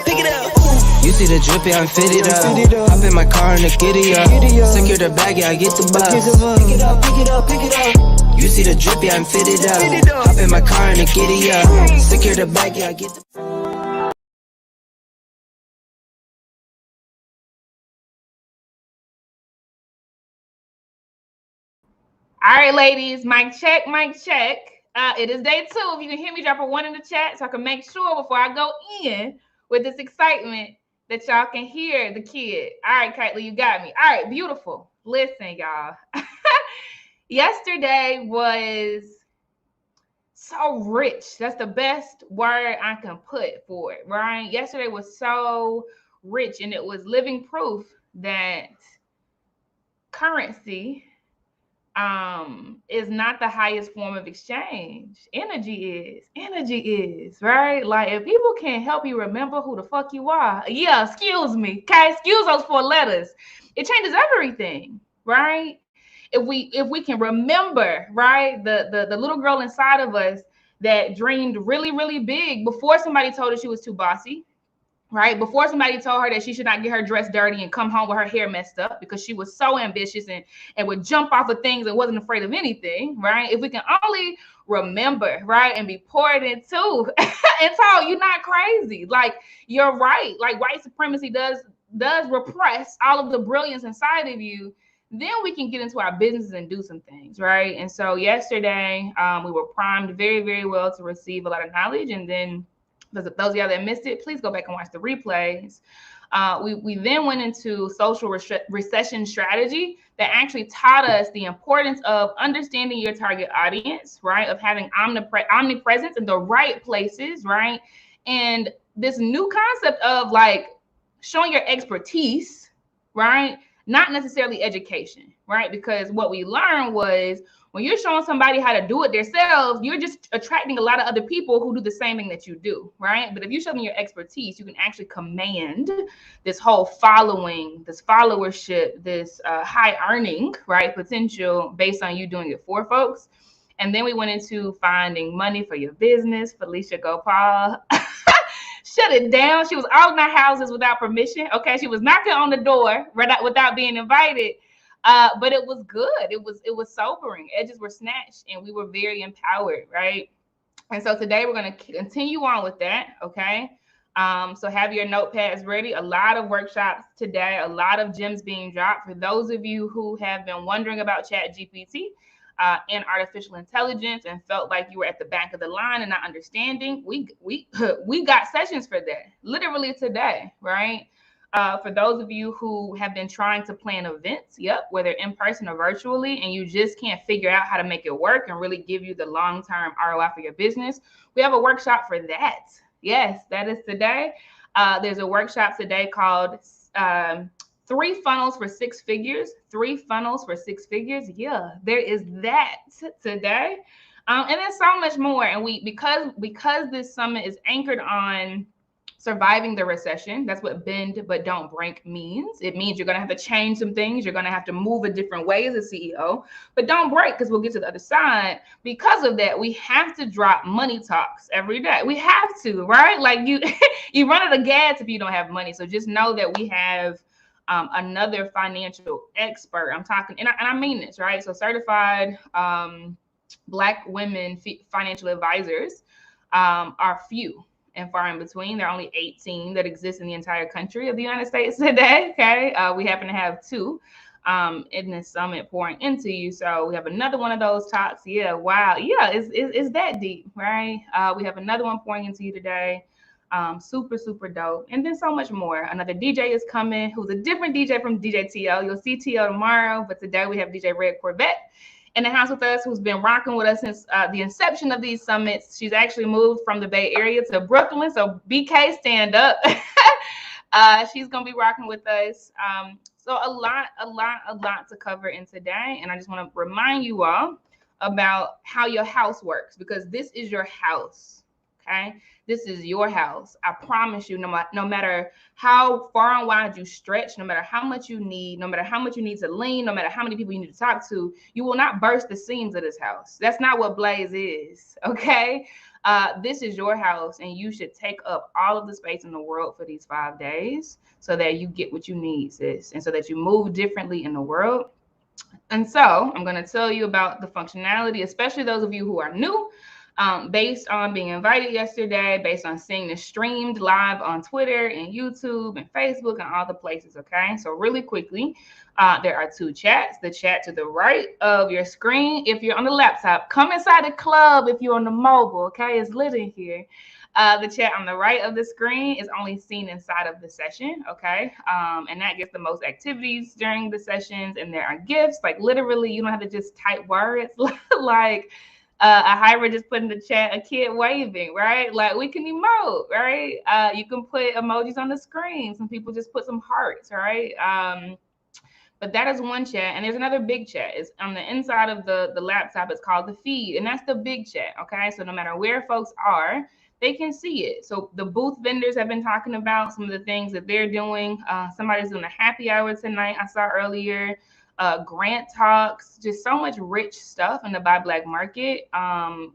pick it up. You see the drippy, I'm fitted up. Hop in my car and the giddy up. Secure the bag, yeah, I get the bus. Pick it up, pick it up, pick it up. You see the drippy, I'm fitted up. Hop in my car and the giddy up. Secure the bag, yeah, I get the. All right, ladies, mic check, mic check. It is day 2. If you can hear me, drop a 1 in the chat so I can make sure before I go in with this excitement that y'all can hear the kid. All right, Kaitley, you got me. All right, beautiful. Listen, y'all. Yesterday was so rich. That's the best word I can put for it, right? Yesterday was so rich, and it was living proof that currency is not the highest form of exchange. Energy is, right? Like, if people can't help you remember who the fuck you are, yeah, excuse me, okay? Excuse those 4 letters. It changes everything, right? If we can remember, right, the little girl inside of us that dreamed really, really big before somebody told her she was too bossy, right? Before somebody told her that she should not get her dress dirty and come home with her hair messed up because she was so ambitious and would jump off of things and wasn't afraid of anything, right? If we can only remember, right, and be poured into and told you're not crazy. Like, you're right. Like, white supremacy does repress all of the brilliance inside of you. Then we can get into our businesses and do some things, right? And so yesterday, we were primed very, very well to receive a lot of knowledge. And then those of y'all that missed it, please go back and watch the replays. We then went into social recession strategy that actually taught us the importance of understanding your target audience, right? Of having omnipresence in the right places, right? And this new concept of like showing your expertise, right? Not necessarily education, right? Because what we learned was when you're showing somebody how to do it themselves, you're just attracting a lot of other people who do the same thing that you do, right? But if you show them your expertise, you can actually command this whole following, this followership, this high earning, right, potential based on you doing it for folks. And then we went into finding money for your business. Felicia Gopal shut it down. She was out in our houses without permission. Okay, she was knocking on the door without being invited. But it was good. It was sobering. Edges were snatched, and we were very empowered, right? And so today we're going to continue on with that. Okay. So have your notepads ready. A lot of workshops today. A lot of gems being dropped. For those of you who have been wondering about ChatGPT and artificial intelligence and felt like you were at the back of the line and not understanding, we got sessions for that literally today, right? For those of you who have been trying to plan events, whether in person or virtually, and you just can't figure out how to make it work and really give you the long-term ROI for your business, we have a workshop for that. Yes, that is today. There's a workshop today called 3 Funnels for 6 Figures. 3 Funnels for 6 Figures. Yeah, there is that today. And there's so much more. And because this summit is anchored on surviving the recession. That's what bend but don't break means. It means you're going to have to change some things. You're going to have to move a different way as a CEO, but don't break, because we'll get to the other side. Because of that, we have to drop money talks every day. We have to, right? Like you run out of gas if you don't have money. So just know that we have another financial expert. I'm talking, and I mean this, right? So certified Black women financial advisors are few and far in between. There are only 18 that exist in the entire country of the United States today. Okay. We happen to have 2 in this summit pouring into you. So we have another one of those talks. Yeah. Wow. Yeah. It's that deep, right? We have another one pouring into you today. Super, super dope. And then so much more. Another DJ is coming who's a different DJ from DJ T.O. You'll see T.O. tomorrow, but today we have DJ Red Corvette in the house with us, who's been rocking with us since the inception of these summits. She's actually moved from the Bay Area to Brooklyn. So BK, stand up. She's going to be rocking with us. So a lot to cover in today. And I just want to remind you all about how your house works, because this is your house. okay? This is your house. I promise you, no matter how far and wide you stretch, no matter how much you need, no matter how much you need to lean, no matter how many people you need to talk to, you will not burst the seams of this house. That's not what Blaze is, okay? This is your house, and you should take up all of the space in the world for these 5 days so that you get what you need, sis, and so that you move differently in the world. And so I'm going to tell you about the functionality, especially those of you who are new, based on being invited yesterday, based on seeing this streamed live on Twitter and YouTube and Facebook and all the places, okay? So really quickly, there are 2 chats. The chat to the right of your screen, if you're on the laptop, come inside the club if you're on the mobile, okay? It's lit in here. The chat on the right of the screen is only seen inside of the session, okay? And that gets the most activities during the sessions, and there are gifts. Like literally, you don't have to just type words like a Hyra just put in the chat, a kid waving, right? Like we can emote, right? You can put emojis on the screen. Some people just put some hearts, right? But that is one chat, and there's another big chat. It's on the inside of the laptop. It's called the feed, and that's the big chat, okay? So no matter where folks are, they can see it. So the booth vendors have been talking about some of the things that they're doing. Somebody's doing a happy hour tonight, I saw earlier. Grant talks, just so much rich stuff in the Buy Black market.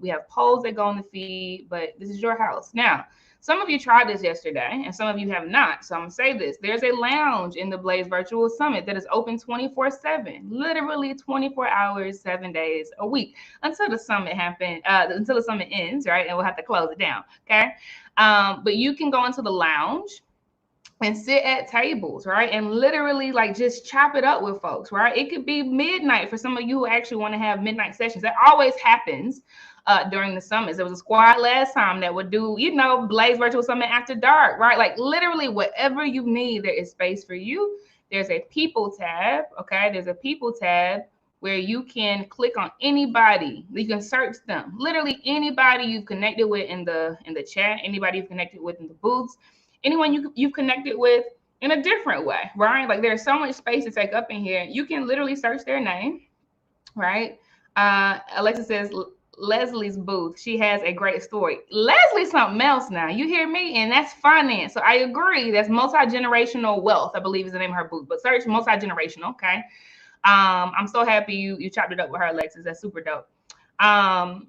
We have polls that go on the feed, but this is your house. Now, some of you tried this yesterday and some of you have not. So I'm gonna say this. There's a lounge in the Blaze Virtual Summit that is open 24/7, literally 24 hours, 7 days a week until the summit until the summit ends, right? And we'll have to close it down, okay? But you can go into the lounge and sit at tables, right? And literally like just chop it up with folks, right? It could be midnight for some of you who actually want to have midnight sessions. That always happens during the summits. There was a squad last time that would do, Blaze Virtual Summit after dark, right? Like literally whatever you need, there is space for you. There's a people tab, okay? There's a people tab where you can click on anybody. You can search them. Literally anybody you've connected with in the chat, anybody you've connected with in the booths, anyone you've connected with in a different way, right? Like there's so much space to take up in here. You can literally search their name, right? Alexa says, Leslie's booth. She has a great story. Leslie's something else now. You hear me? And that's finance. So I agree. That's multi-generational wealth, I believe is the name of her booth. But search multi-generational, okay? I'm so happy you chopped it up with her, Alexis. That's super dope.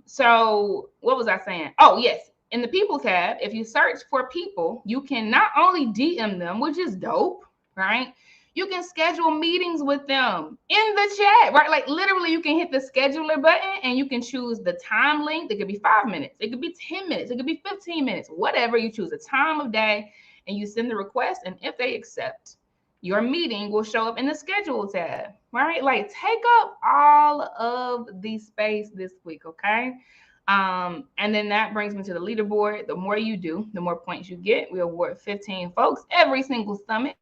So what was I saying? Oh, yes. In the people tab, if you search for people, you can not only DM them, which is dope, right? You can schedule meetings with them in the chat, right? Like literally you can hit the scheduler button and you can choose the time length. It could be 5 minutes. It could be 10 minutes. It could be 15 minutes, whatever. You choose a time of day and you send the request. And if they accept, your meeting will show up in the schedule tab, right? Like take up all of the space this week, okay? And then that brings me to the leaderboard. The more you do, the more points you get. We award 15 folks every single summit.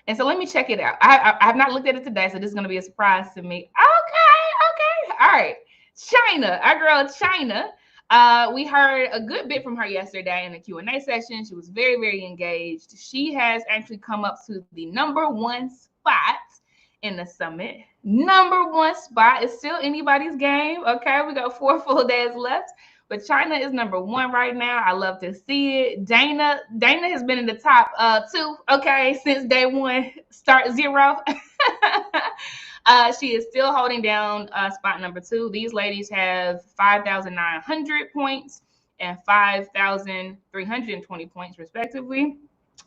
And so let me check it out. I have not looked at it today, so this is going to be a surprise to me. Okay. All right. China, our girl China. We heard a good bit from her yesterday in the Q&A session. She was very, very engaged. She has actually come up to the #1 spot in the summit. #1 spot. It's still anybody's game. Okay, we got 4 full days left. But China is #1 right now. I love to see it. Dana has been in the top 2, okay, since day 1, start 0. She is still holding down spot #2. These ladies have 5,900 points and 5,320 points, respectively.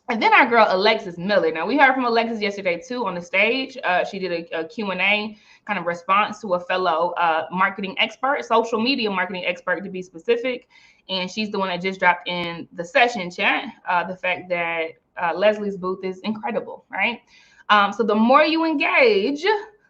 And then our girl, Alexis Miller. Now, we heard from Alexis yesterday, too, on the stage. She did a Q&A kind of response to a fellow marketing expert, social media marketing expert, to be specific. And she's the one that just dropped in the session chat the fact that Leslie's booth is incredible, right? So the more you engage,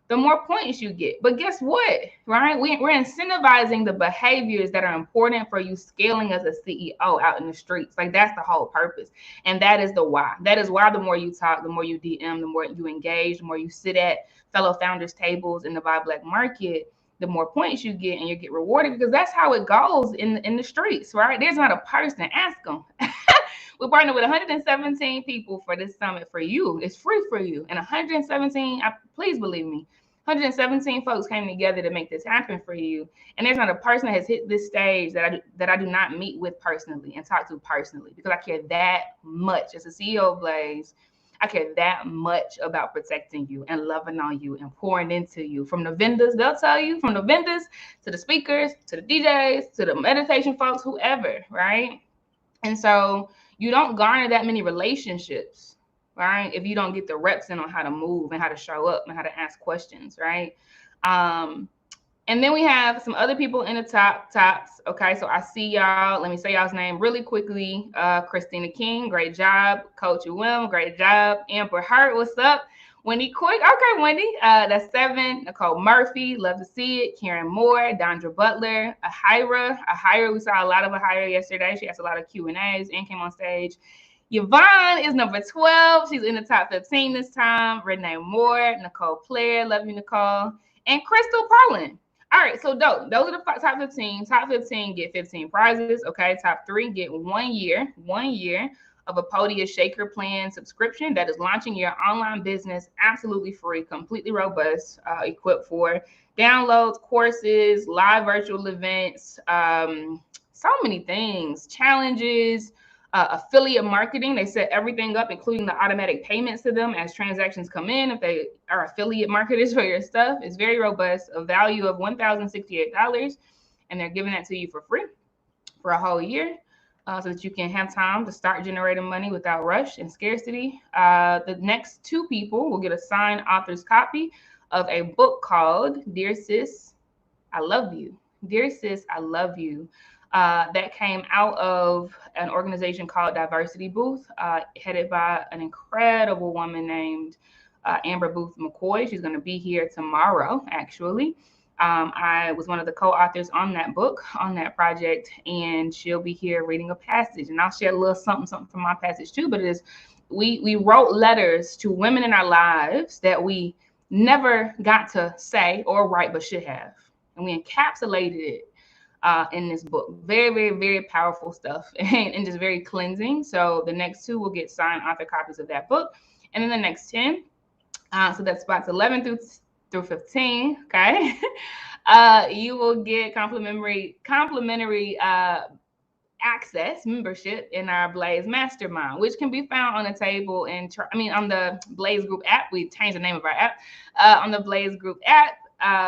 the more points you get. But guess what, right? We're incentivizing the behaviors that are important for you scaling as a CEO out in the streets. Like that's the whole purpose. And that is the why. That is why the more you talk, the more you DM, the more you engage, the more you sit at fellow founders tables in the Buy Black market, the more points you get and you get rewarded, because that's how it goes in the streets, right? There's not a person. Ask them. We partnered with 117 people for this summit for you. It's free for you. And 117, please believe me, 117 folks came together to make this happen for you. And there's not a person that has hit this stage that I do not meet with personally and talk to personally, because I care that much. As a CEO of Blaze, I care that much about protecting you and loving on you and pouring into you. From the vendors, they'll tell you, from the vendors to the speakers, to the DJs, to the meditation folks, whoever, right? And so you don't garner that many relationships, right, if you don't get the reps in on how to move and how to show up and how to ask questions, right? And then we have some other people in the tops. Okay, so I see y'all. Let me say y'all's name really quickly. Christina King, great job. Coach UM, great job. Amber Hurt, what's up? Wendy Quick, okay, Wendy. That's 7. Nicole Murphy, love to see it. Karen Moore, Dondra Butler, Ahira. We saw a lot of Ahira yesterday. She asked a lot of Q&As and came on stage. Yvonne is number 12. She's in the top 15 this time. Renee Moore, Nicole Player, love you, Nicole. And Crystal Perlin. All right, so dope. Those are the top 15. Top 15 get 15 prizes. Okay, top 3 get 1 year of a Podia Shaker Plan subscription that is launching your online business absolutely free, completely robust, equipped for downloads, courses, live virtual events, so many things, challenges, affiliate marketing. They set everything up, including the automatic payments to them as transactions come in. If they are affiliate marketers for your stuff, it's very robust, a value of $1,068, and they're giving that to you for free for a whole year, so that you can have time to start generating money without rush and scarcity. The next 2 people will get a signed author's copy of a book called Dear Sis, I Love You. Dear Sis, I Love You. That came out of an organization called Diversity Booth, headed by an incredible woman named Amber Booth McCoy. She's going to be here tomorrow, actually. I was one of the co-authors on that book, on that project, and she'll be here reading a passage. And I'll share a little something from my passage too, but it is, we wrote letters to women in our lives that we never got to say or write, but should have. And we encapsulated it in this book. Very, very, very powerful stuff and just very cleansing. So the next 2 will get signed author copies of that book. And then the next 10, so that's spots 11 through 15, okay? You will get complimentary access, membership in our Blaze Mastermind, which can be found on the table and on the Blaze Group app. We changed the name of our app on the Blaze Group app.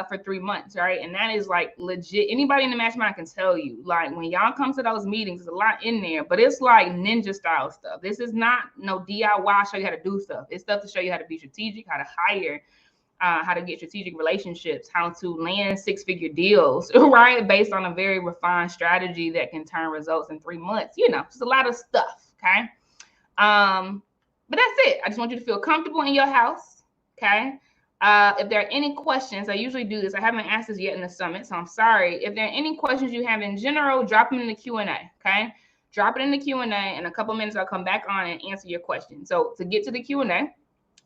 For 3 months, right? And that is like legit. Anybody in the mastermind can tell you, like, when y'all come to those meetings, there's a lot in there, but it's like ninja style stuff. This is not no DIY show you how to do stuff. It's stuff to show you how to be strategic, how to hire, how to get strategic relationships, how to land 6-figure deals, right? Based on a very refined strategy that can turn results in 3 months. You know, just a lot of stuff, okay? But that's it. I just want you to feel comfortable in your house, okay? If there are any questions, I usually do this. I haven't asked this yet in the summit, so I'm sorry. If there are any questions you have in general, drop them in the Q&A, okay? Drop it in the Q&A. In a couple minutes, I'll come back on and answer your question. So to get to the Q&A,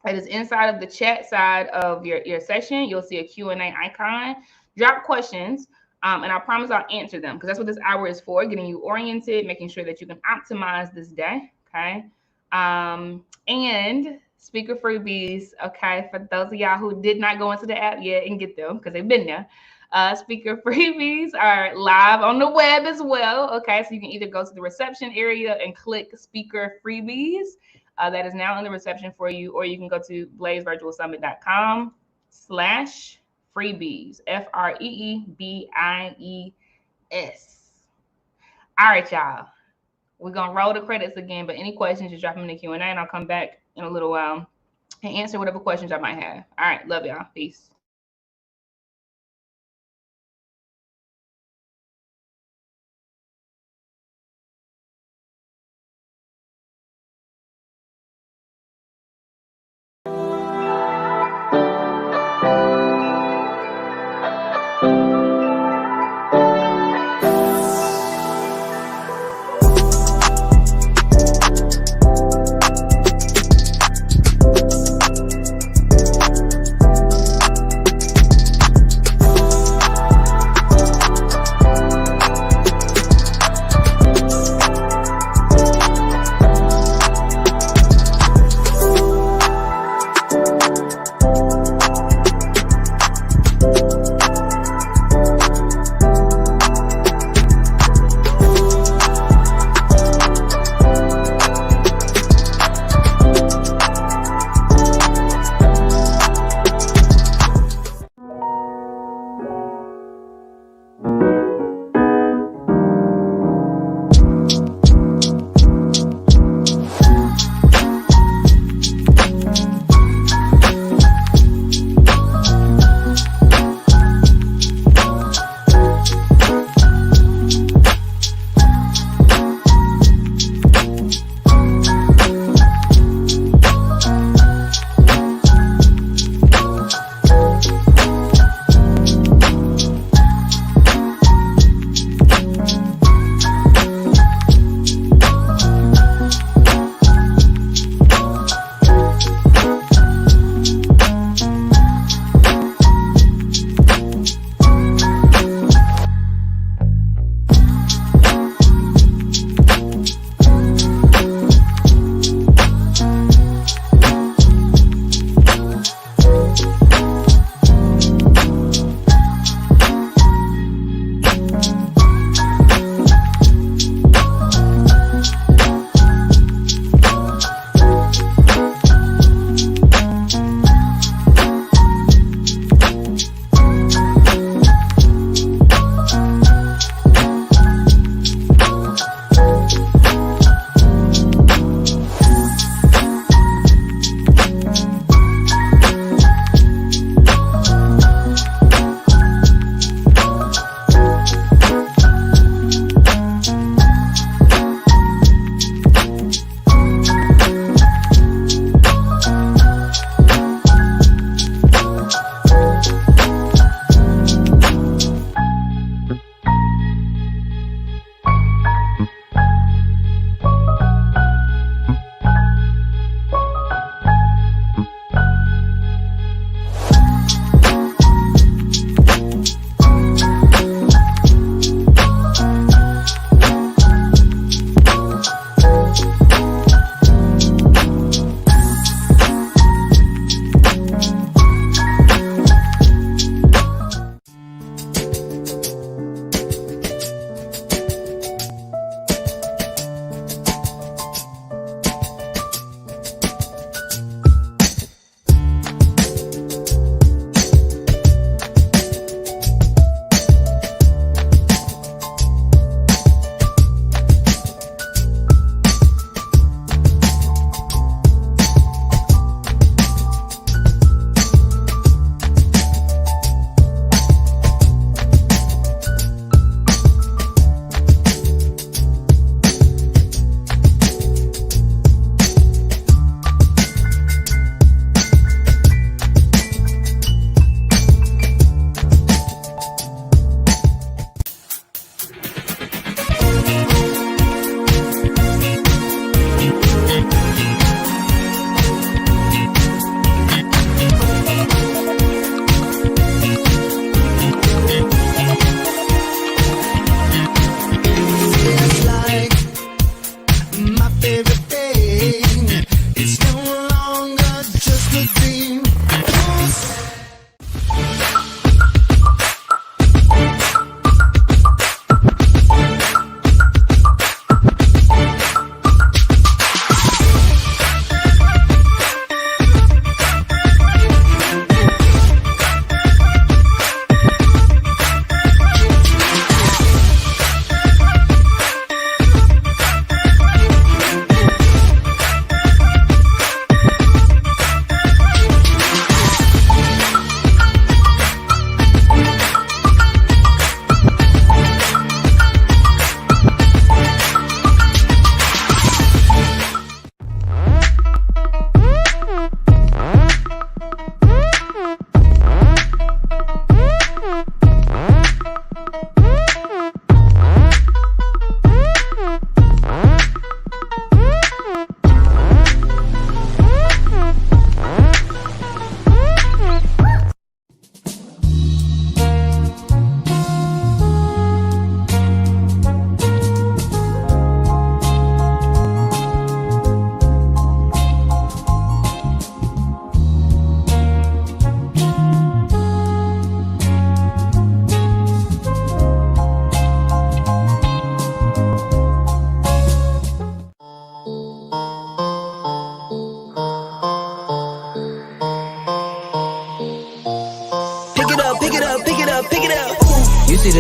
that is inside of the chat side of your session. You'll see a Q&A icon. Drop questions, and I promise I'll answer them, because that's what this hour is for, getting you oriented, making sure that you can optimize this day, okay? And speaker freebies, okay, for those of y'all who did not go into the app yet and get them, because they've been there. Speaker freebies are live on the web as well, okay? So you can either go to the reception area and click speaker freebies. That is now in the reception for you, or you can go to blazevirtualsummit.com/freebies, FREEBIES. All right, y'all. We're going to roll the credits again, but any questions, just drop them in the Q&A, and I'll come back in a little while and answer whatever questions I might have. All right. Love y'all. Peace.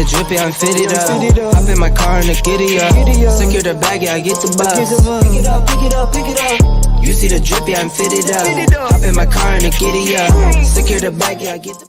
drippy, I'm fitted up. Hop in my car and the giddy up. Secure the bag, yeah, I get the bus. Pick it up, pick it up, pick it up. You see the drippy, I'm fitted up. Hop in my car and the giddy up. Secure the bag, yeah, I get the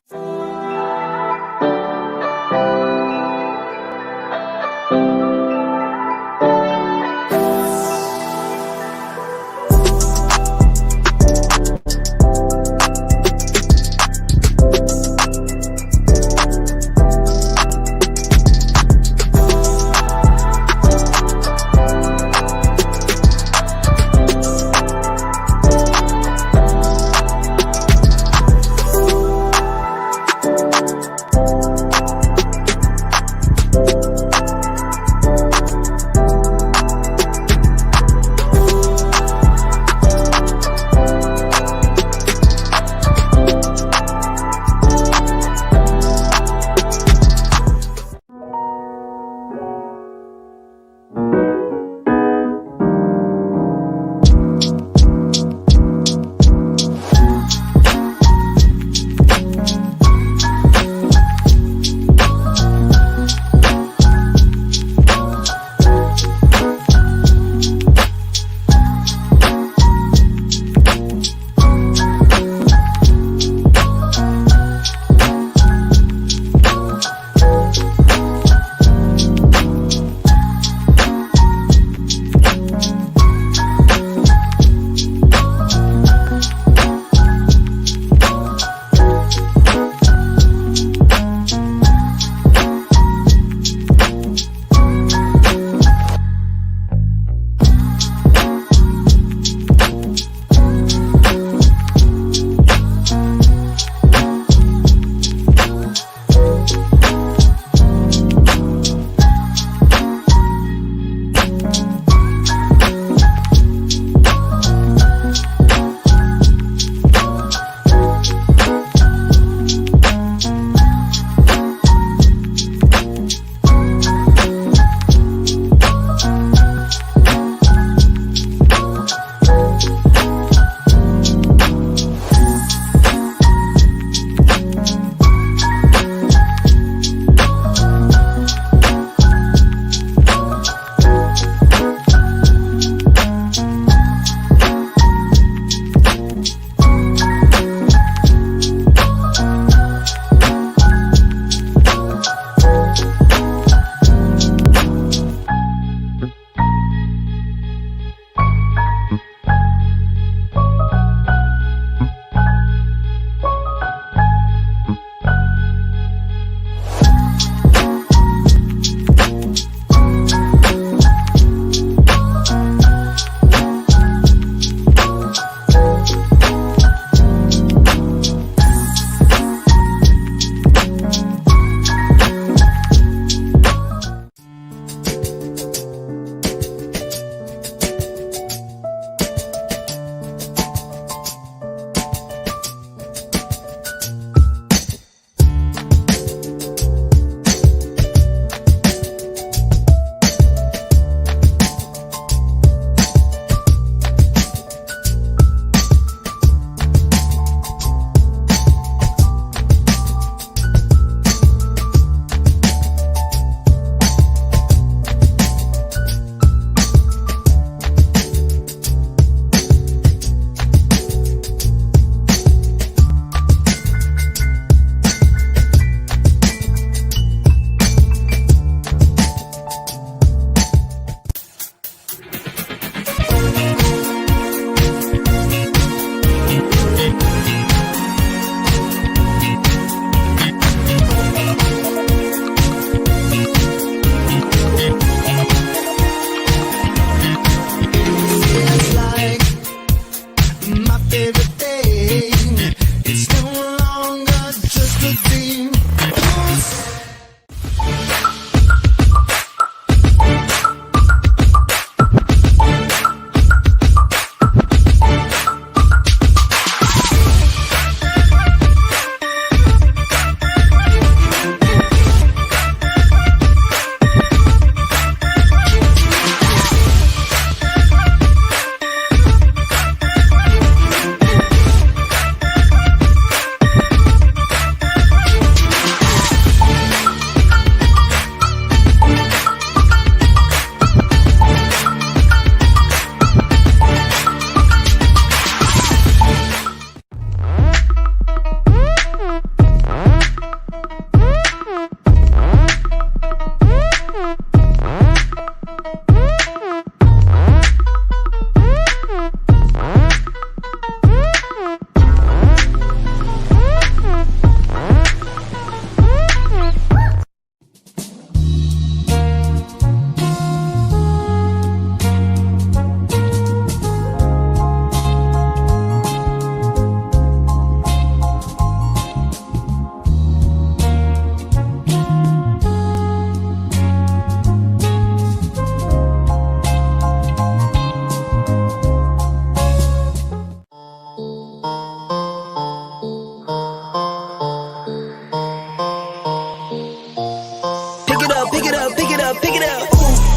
up, pick it up, pick it up.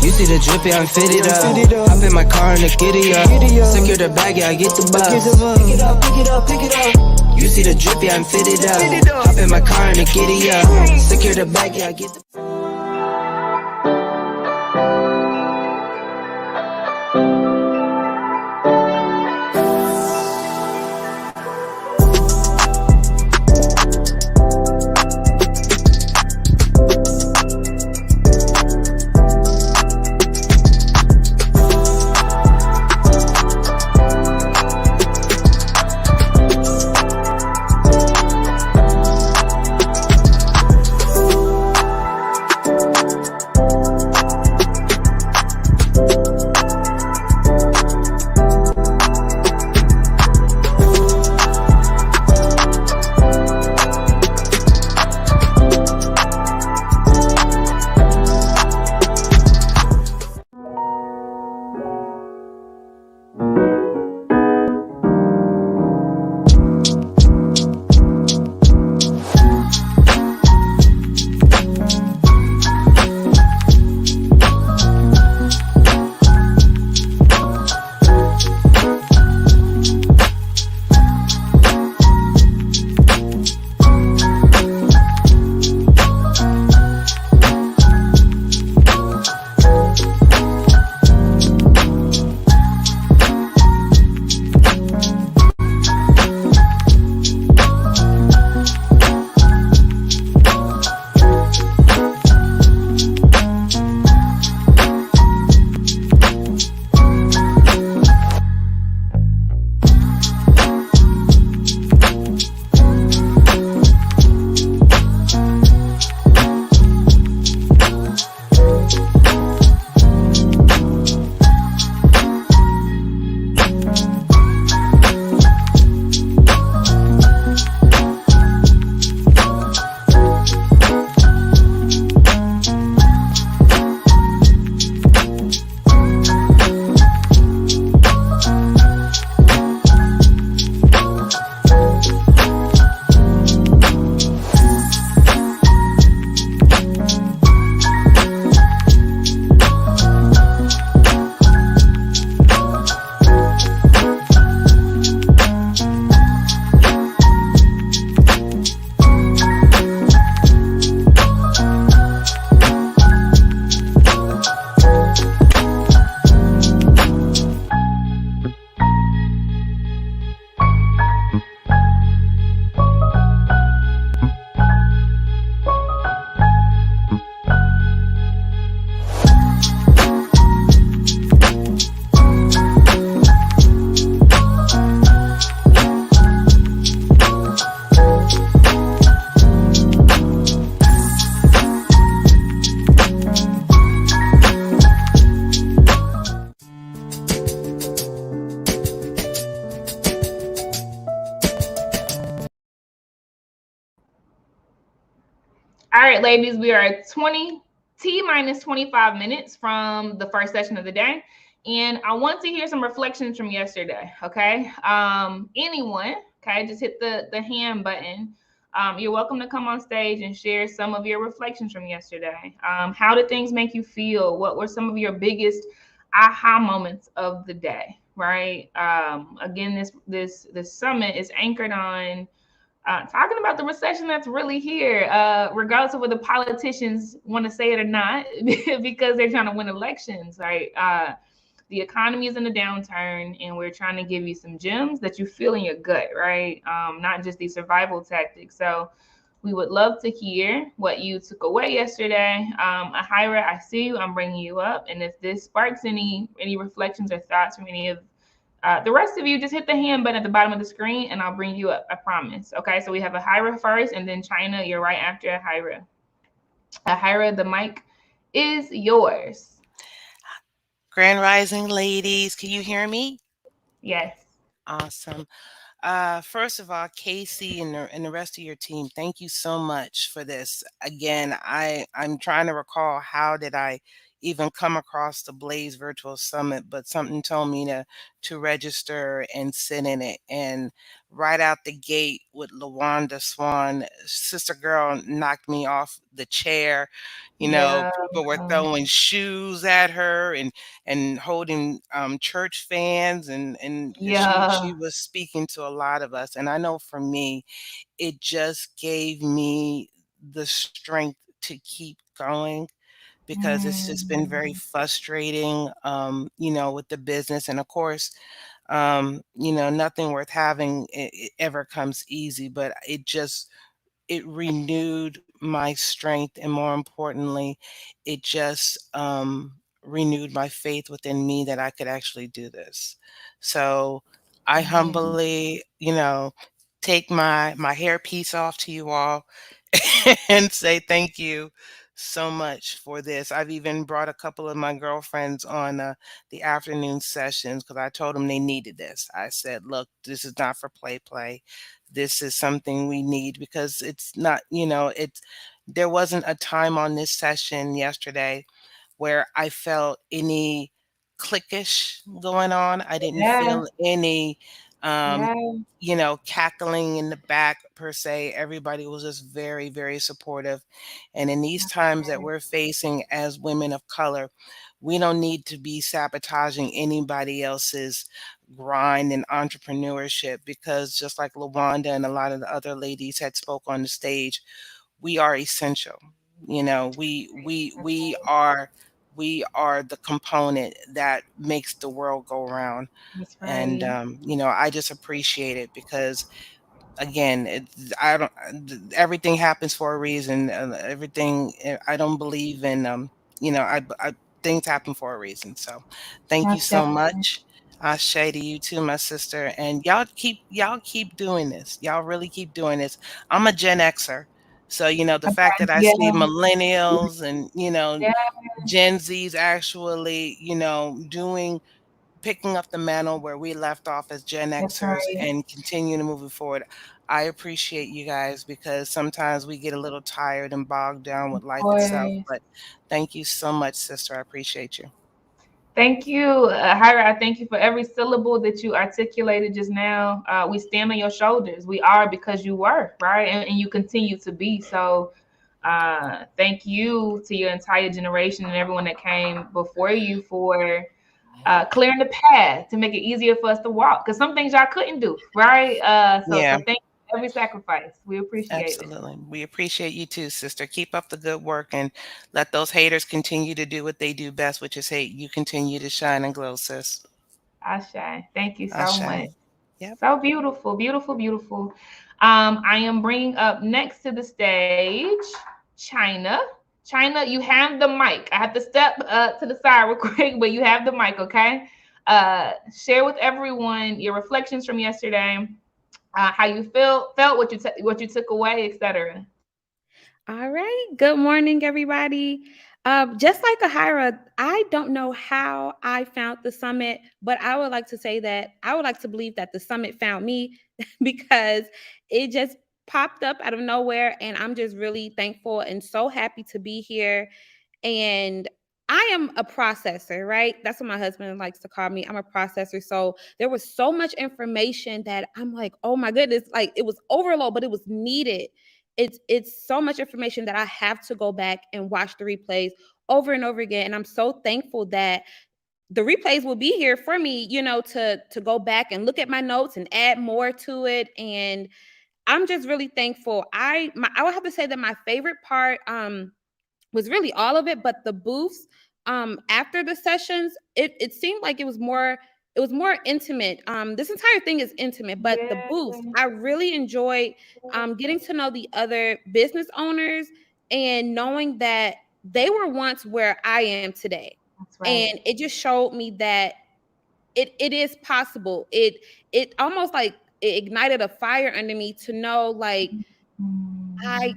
You see the drip, yeah, I'm fitted up. Hop in my car and the giddy up. Secure the bag, yeah, I get the bus. Pick it up, pick it up, pick it up. You see the drip, yeah, I'm fitted up. Hop in my car and the giddy up. Secure the bag, yeah, I get the. All right, ladies, we are at T minus 25 minutes from the first session of the day. And I want to hear some reflections from yesterday, okay? Anyone, okay, just hit the hand button. You're welcome to come on stage and share some of your reflections from yesterday. How did things make you feel? What were some of your biggest aha moments of the day, right? Again, this summit is anchored on talking about the recession that's really here, regardless of whether politicians want to say it or not, because they're trying to win elections, right? The economy is in a downturn, and we're trying to give you some gems that you feel in your gut, right? Not just these survival tactics. So we would love to hear what you took away yesterday. Ahira, I see you. I'm bringing you up. And if this sparks any reflections or thoughts from any of the rest of you, just hit the hand button at the bottom of the screen and I'll bring you up. I promise. Okay, so we have Ahira first and then China. You're right after Ahira. Ahira, the mic is yours. Grand Rising ladies, can you hear me? Yes. Awesome. First of all, Casey and the rest of your team, thank you so much for this. Again, I'm trying to recall how did I even come across the Blaze Virtual Summit, but something told me to register and sit in it. And right out the gate with LaWanda Swan, sister girl knocked me off the chair. Yeah. People were throwing shoes at her and holding church fans, and she Yeah. was speaking to a lot of us. And I know for me, it just gave me the strength to keep going, because it's just been very Mm. frustrating, with the business. And of course, nothing worth having ever comes easy, but it renewed my strength. And more importantly, it just renewed my faith within me that I could actually do this. So I Amen. humbly, take my hairpiece off to you all and say thank you so much for this. I've even brought a couple of my girlfriends on the afternoon sessions, because I told them they needed this. I said, look, this is not for play. This is something we need, because it's not, there wasn't a time on this session yesterday where I felt any cliquish going on. I didn't Yeah. feel any, um, Yeah. cackling in the back per se. Everybody was just very, very supportive. And in these times that we're facing as women of color, we don't need to be sabotaging anybody else's grind and entrepreneurship, because just like LaWanda and a lot of the other ladies had spoke on the stage, we are essential. We are the component that makes the world go round. That's And right. I just appreciate it, because again, I don't everything happens for a reason. Everything, I don't believe in, things happen for a reason. So thank you Most so definitely. much. I say to you too, my sister, and y'all keep doing this. Y'all really keep doing this. I'm a Gen Xer. So, the fact that I Yeah. see millennials and, Yeah. Gen Z's actually, picking up the mantle where we left off as Gen That's Xers right. and continuing to move it forward. I appreciate you guys, because sometimes we get a little tired and bogged down with Of life itself. course. But thank you so much, sister. I appreciate you. Thank you, Hira. I thank you for every syllable that you articulated just now. We stand on your shoulders. We are because you were, right? And you continue to be. So, thank you to your entire generation and everyone that came before you for clearing the path to make it easier for us to walk. Because some things y'all couldn't do, right? So Yeah, thank you for every sacrifice. We appreciate it. absolutely. We appreciate you too, sister. Keep up the good work, and let those haters continue to do what they do best, which is hate. You continue to shine and glow, sis. Ashe. Thank you I so much. shine. Yep. So beautiful, beautiful, beautiful. I am bringing up next to the stage China. China, you have the mic. I have to step to the side real quick, but you have the mic, okay? Share with everyone your reflections from yesterday, how you felt, what you took away, etc. All right. Good morning, everybody. Just like Ahira, I don't know how I found the summit, but I would like to say that I would like to believe that the summit found me because it just popped up out of nowhere. And I'm just really thankful and so happy to be here. And I am a processor, right? That's what my husband likes to call me. I'm a processor. So there was so much information that I'm like, oh my goodness, like it was overload, but it was needed. It's so much information that I have to go back and watch the replays over and over again. And I'm so thankful that the replays will be here for me, to go back and look at my notes and add more to it. And I'm just really thankful. I would have to say that my favorite part was really all of it, but the booths after the sessions, it seemed like it was more intimate. This entire thing is intimate, but the Yeah, booths, I really enjoyed getting to know the other business owners and knowing that they were once where I am today. that's And right. it just showed me that it is possible. It almost like it ignited a fire under me to know like I Mm.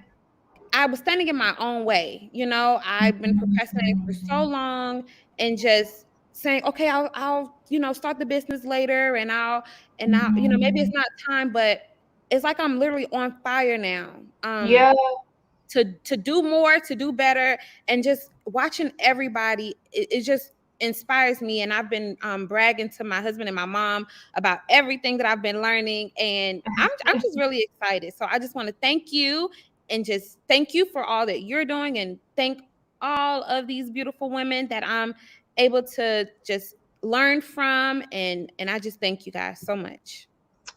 I was standing in my own way. I've been procrastinating for so long and just saying, okay, I'll start the business later maybe it's Mm. not time, but it's like I'm literally on fire now. Yeah, to do more, to do better, and just watching everybody, it just inspires me. And I've been bragging to my husband and my mom about everything that I've been learning, and I'm just really excited. So I just want to thank you, and just thank you for all that you're doing, and thank all of these beautiful women that I'm able to just learn from, and I just thank you guys so much.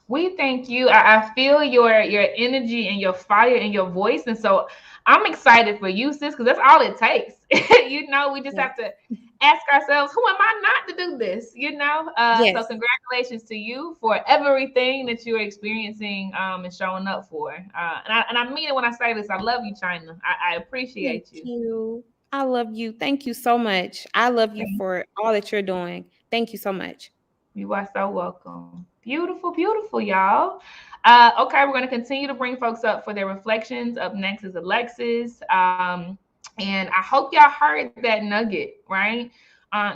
We thank you. I feel your energy and your fire in your voice. And so I'm excited for you, sis, because that's all it takes. We just have to ask ourselves, who am I not to do this? So congratulations to you for everything that you're experiencing and showing up for. And I mean it when I say this. I love you, China. I appreciate you. I love you. Thank you so much. I love you for all that you're doing. Thank you so much. You are so welcome. Beautiful, beautiful, y'all. Okay, we're going to continue to bring folks up for their reflections. Up next is Alexis. And I hope y'all heard that nugget, right?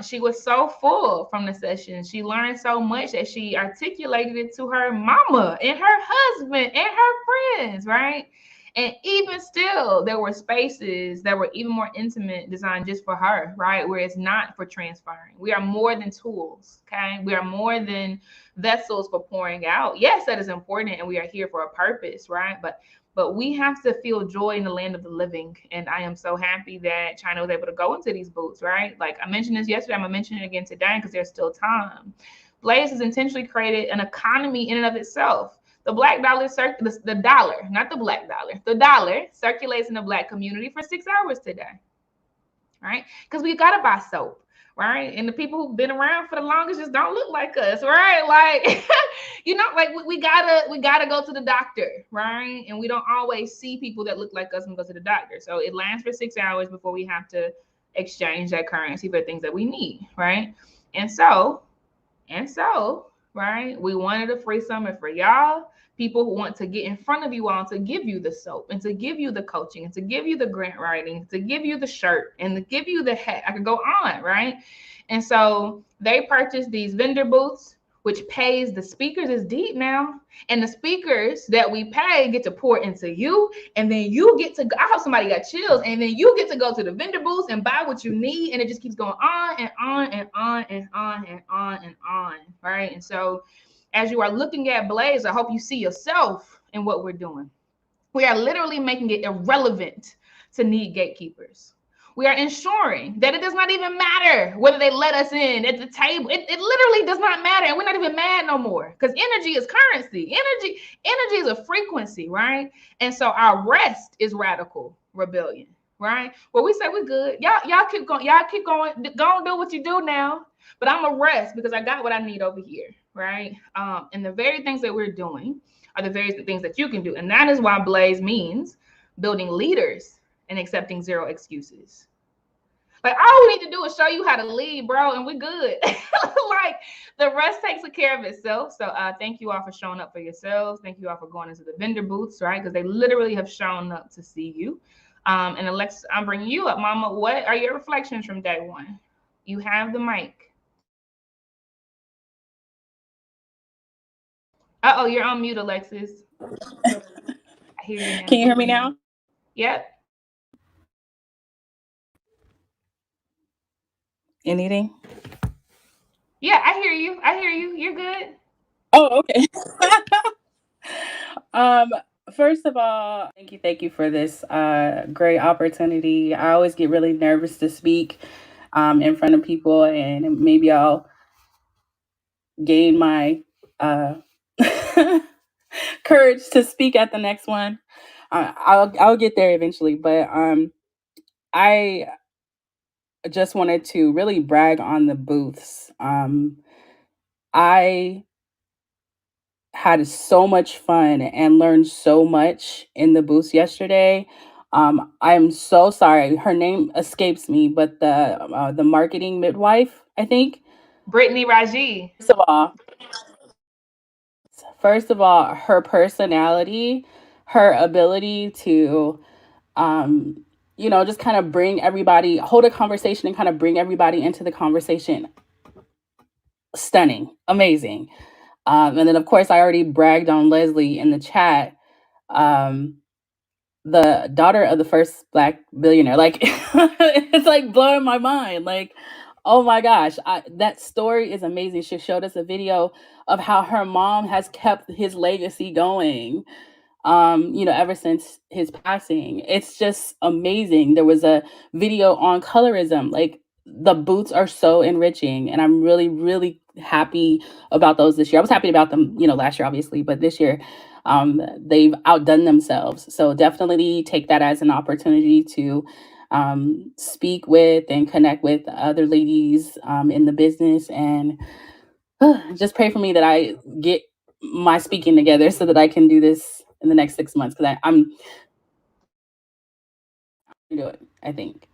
She was so full from the session. She learned so much that she articulated it to her mama and her husband and her friends, right? And even still, there were spaces that were even more intimate, designed just for her, right? Where it's not for transferring. We are more than tools, okay? We are more than vessels for pouring out. Yes, that is important, and we are here for a purpose, right? But we have to feel joy in the land of the living. And I am so happy that China was able to go into these booths, right? Like I mentioned this yesterday, I'm gonna mention it again today because there's still time. Blaze has intentionally created an economy in and of itself. The black dollar, the dollar, not the black dollar, the dollar circulates in the black community for 6 hours today, right? Because we got to buy soap, right? And the people who've been around for the longest just don't look like us, right? Like, we gotta go to the doctor, right? And we don't always see people that look like us and go to the doctor. So it lasts for 6 hours before we have to exchange that currency for things that we need, right? And so, right, we wanted a free summer for y'all, people who want to get in front of you all, to give you the soap and to give you the coaching and to give you the grant writing, to give you the shirt and to give you the hat. I could go on, right? And so they purchased these vendor booths, which pays the speakers. Is deep now. And the speakers that we pay get to pour into you. And then you get to, I hope somebody got chills. And then you get to go to the vendor booths and buy what you need. And it just keeps going on and on and on and on and on and on, right? And so as you are looking at Blaze, I hope you see yourself in what we're doing. We are literally making it irrelevant to need gatekeepers. We are ensuring that it does not even matter whether they let us in at the table. It literally does not matter. And we're not even mad no more because energy is currency. Energy is a frequency, right? And so our rest is radical rebellion, right? Well, we say we're good. Y'all keep going. Y'all keep going. Go and do what you do now. But I'm going to rest because I got what I need over here, right? And the very things that we're doing are the very things that you can do. And that is why Blaze means building leaders and accepting zero excuses. Like, all we need to do is show you how to lead, bro, and we're good. Like, the rest takes care of itself. So thank you all for showing up for yourselves. Thank you all for going into the vendor booths, right? Because they literally have shown up to see you. And Alexis, I'm bringing you up, Mama. What are your reflections from day one? You have the mic. Uh-oh, you're on mute, Alexis. I hear you now. Can you hear me now? Yep. Anything? Yeah, I hear you. You're good. Oh, okay. First of all, thank you for this great opportunity. I always get really nervous to speak in front of people, and maybe I'll gain my courage to speak at the next one. I'll get there eventually, but I just wanted to really brag on the booths. I had so much fun and learned so much in the booths yesterday. I'm so sorry. Her name escapes me, but the marketing midwife, I think. Brittany Raji. First of all, her personality, her ability to, just kind of bring everybody, hold a conversation and kind of bring everybody into the conversation. Stunning, amazing. And then, of course, I already bragged on Leslie in the chat. the daughter of the first Black billionaire. Like, it's like blowing my mind. Like, oh my gosh, that story is amazing. She showed us a video of how her mom has kept his legacy going, ever since his passing. It's just amazing. There was a video on colorism. Like, the boots are so enriching, and I'm really, really happy about those this year. I was happy about them, last year, obviously, but this year, they've outdone themselves. So definitely take that as an opportunity to speak with and connect with other ladies in the business, and just pray for me that I get my speaking together so that I can do this in the next 6 months, because I'm do it, I think.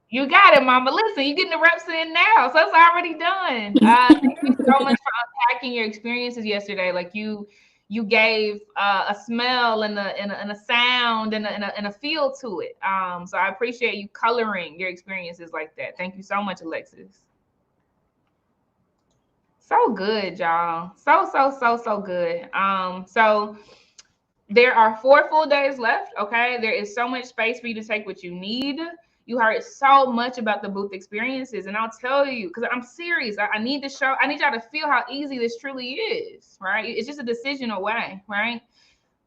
You got it, Mama. Listen, you're getting the reps in now, so it's already done. Thank you so much for unpacking your experiences yesterday. Like you gave a smell and a sound and a feel to it. So I appreciate you coloring your experiences like that. Thank you so much, Alexis. So good, y'all. So good. So there are 4 full days left. Okay. There is so much space for you to take what you need. You heard so much about the booth experiences, and I'll tell you, because I'm serious. I need y'all to feel how easy this truly is, right? It's just a decision away, right?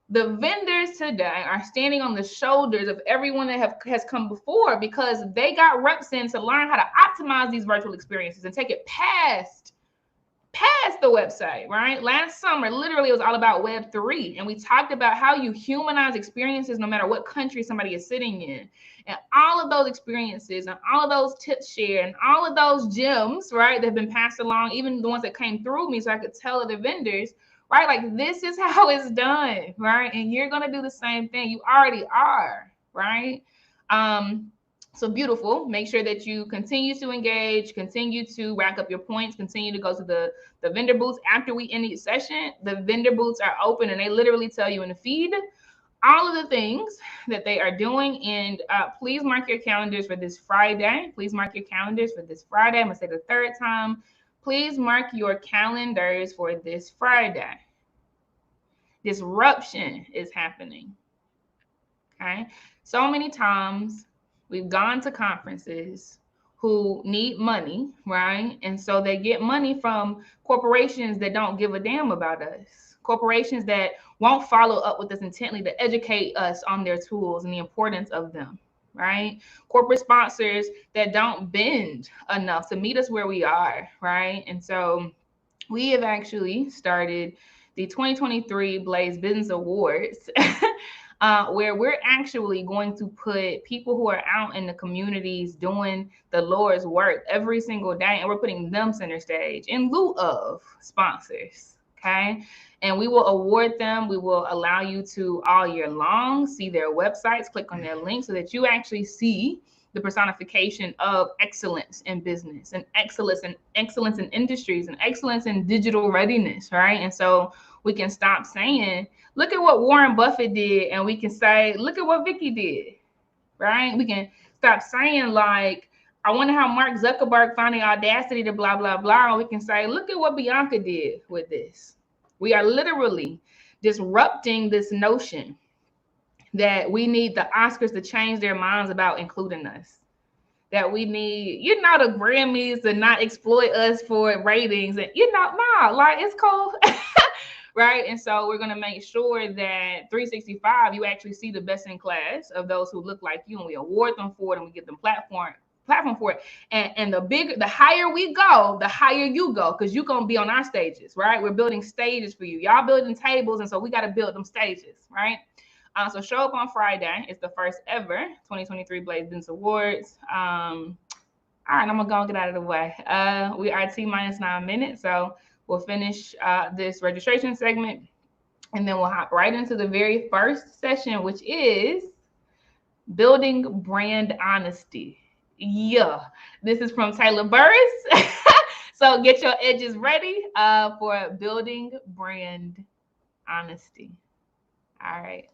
The vendors today are standing on the shoulders of everyone that has come before, because they got reps in to learn how to optimize these virtual experiences and take it past the website, right? Last summer, literally, it was all about Web3. And we talked about how you humanize experiences no matter what country somebody is sitting in. And all of those experiences and all of those tips shared and all of those gems, right, that have been passed along, even the ones that came through me so I could tell other vendors, right? Like, this is how it's done, right? And you're going to do the same thing. You already are, right? So beautiful. Make sure that you continue to engage, continue to rack up your points, continue to go to the vendor booths. After we end each session, the vendor booths are open, and they literally tell you in the feed all of the things that they are doing. And please mark your calendars for this Friday. Please mark your calendars for this Friday. I'm going to say the third time. Please mark your calendars for this Friday. Disruption is happening. Okay. So many times we've gone to conferences who need money, right? And so they get money from corporations that don't give a damn about us, corporations that won't follow up with us intently to educate us on their tools and the importance of them, right? Corporate sponsors that don't bend enough to meet us where we are, right? And so we have actually started the 2023 Blaze Business Awards, where we're actually going to put people who are out in the communities doing the Lord's work every single day, and we're putting them center stage in lieu of sponsors. Okay. And we will award them. We will allow you to all year long see their websites, click on their link so that you actually see the personification of excellence in business and excellence in industries and excellence in digital readiness, right? And so we can stop saying, look at what Warren Buffett did, and we can say, look at what Vicky did, right? We can stop saying, like, I wonder how Mark Zuckerberg found the audacity to blah, blah, blah. And we can say, look at what Bianca did with this. We are literally disrupting this notion that we need the Oscars to change their minds about including us, that we need, the Grammys to not exploit us for ratings. And, like, it's cool. Right. And so we're going to make sure that 365, you actually see the best in class of those who look like you, and we award them for it, and we give them platform for it. And the higher we go, the higher you go, because you're going to be on our stages, right? We're building stages for you. Y'all building tables. And so we got to build them stages, right? So show up on Friday. It's the first ever 2023 Blaze Business Awards. All right, I'm gonna go and get out of the way. We are T-minus 9 minutes, so we'll finish this registration segment, and then we'll hop right into the very first session, which is building brand honesty. Yeah, this is from Taylor Burris. So get your edges ready for building brand honesty. All right.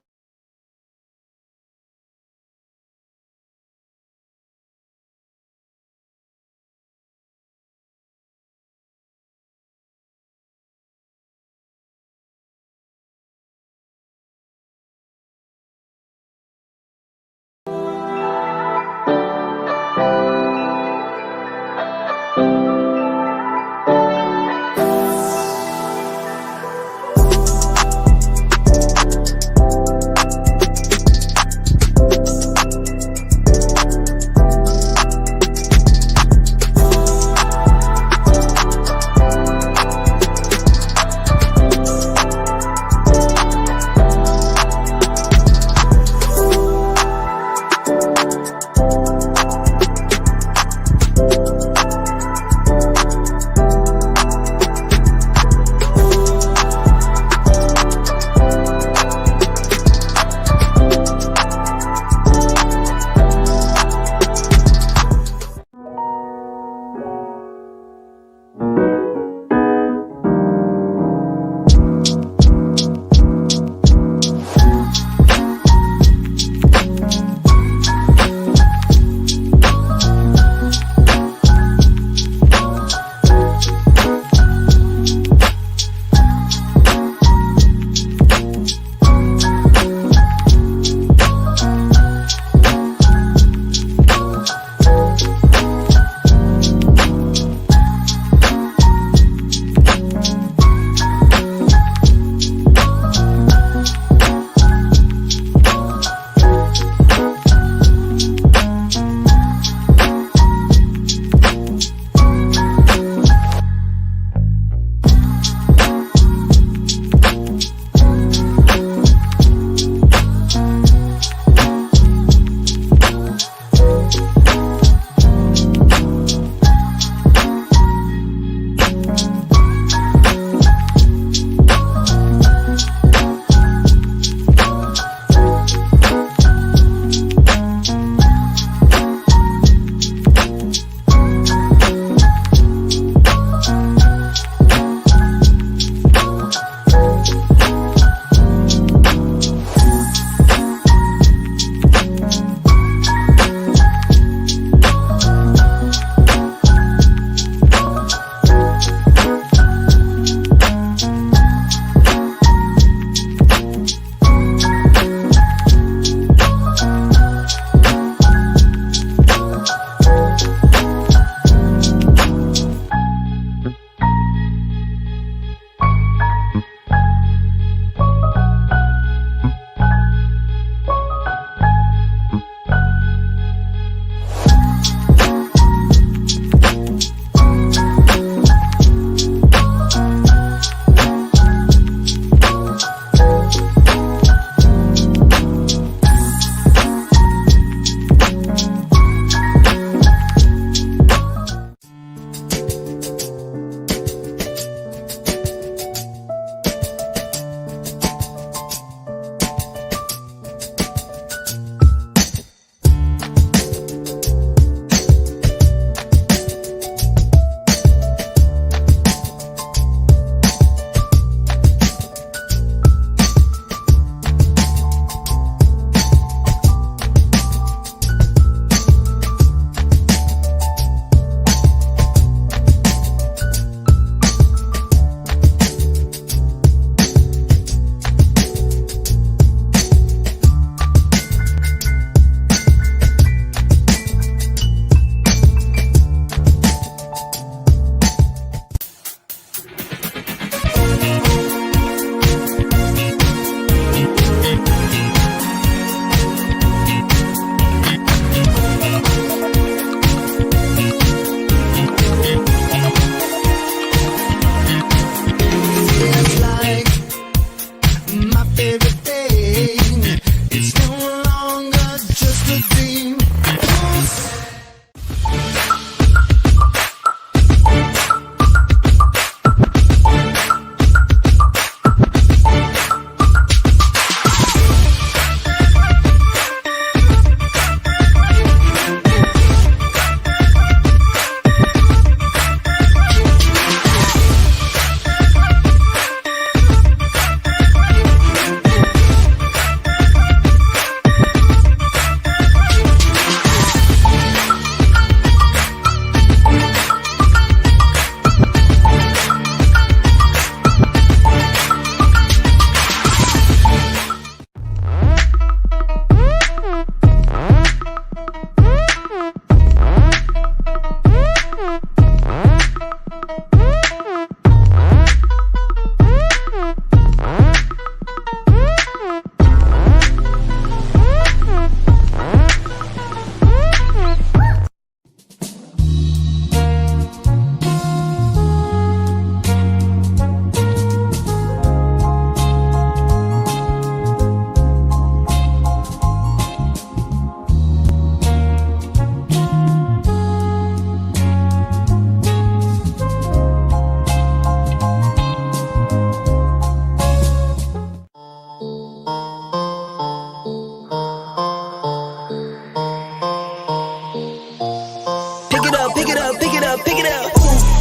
pick it up, pick it up, pick it up.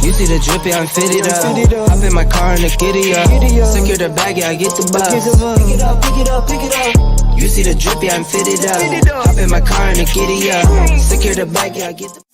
You see the drip, yeah, I'm fitted up. Hop in my car and the giddy up. Secure the bag, yeah, I get the bus. Pick it up, pick it up, pick it up. You see the drip, yeah, I'm fitted up. Hop in my car and the giddy up. Secure the bag, yeah, I get the